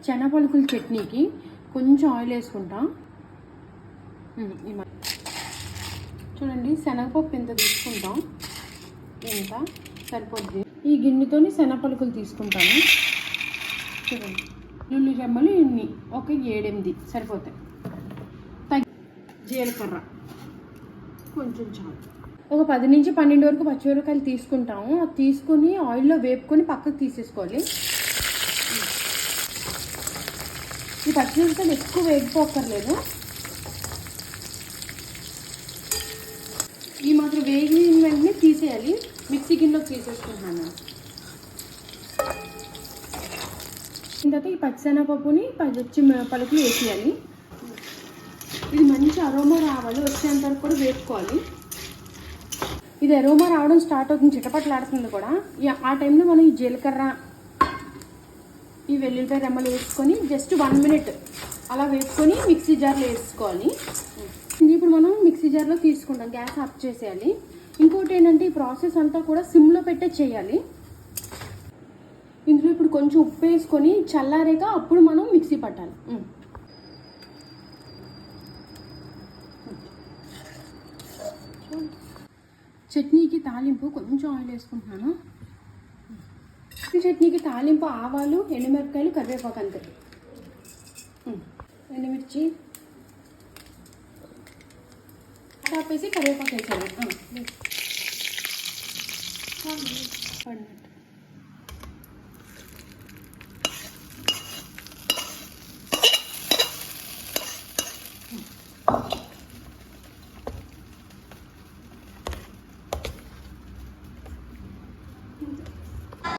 శనగపలుకుల చట్నీకి కొంచెం ఆయిల్ వేసుకుంటాం. చూడండి, శనగపప్పు ఇంత తీసుకుంటాం, ఇంత సరిపోద్ది. ఈ గిన్నెతోని శనగపలుకులు తీసుకుంటాను. చూడండి, ఉల్లి రెమ్మలు ఇన్ని ఒక 7-8 సరిపోతాయి. జీలకర్ర కొంచెం చాలు. ఒక 10 నుంచి 12 వరకు పచ్చిమిరపకాయలు తీసుకుంటాము. అది తీసుకొని ఆయిల్లో వేపుకొని పక్కకు తీసేసుకోవాలి. ఈ పచ్చిమిరపకాయలు ఎక్కువ వేగిపోక్కర్లేదు, ఈ మాత్రం వేగిన వెంటనే తీసేయాలి. మిక్సీ గిన్నెలోకి తీసేసుకుంటున్నాను. తర్వాత ఈ పచ్చిశనగపప్పుని పలుకులు వేసేయాలి. ఇది మంచి అరోమా రావాలి, వచ్చేంత వరకు కూడా వేపుకోవాలి. ఇది అరోమా రావడం స్టార్ట్ అవుతుంది, చిటపట్లాడుతుంది కూడా. ఆ టైంలో మనం ఈ జీలకర్ర, ఈ వెల్లుల్లిపాయ రెమ్మలు వేసుకొని జస్ట్ 1 మినిట్ అలా వేసుకొని మిక్సీ జార్లో వేసుకోవాలి. ఇప్పుడు మనం మిక్సీ జార్లో తీసుకుంటాం, గ్యాస్ ఆఫ్ చేసేయాలి. ఇంకోటి ఏంటంటే ఈ ప్రాసెస్ అంతా కూడా సిమ్లో పెట్టే చేయాలి. ఇందులో ఇప్పుడు కొంచెం ఉప్పు వేసుకొని చల్లారాక అప్పుడు మనం మిక్సీ పట్టాలి. చట్నీకి తాలింపు కొంచెం ఆయిల్ వేసుకుంటున్నాను. ఈ చట్నీకి తాలింపు ఆవాలు, ఎండుమిరపకాయలు, కరివేపాకు అంతే. ఎండుమిర్చి ఆపేసి కరివేపాకు వేసాను. పడినట్టు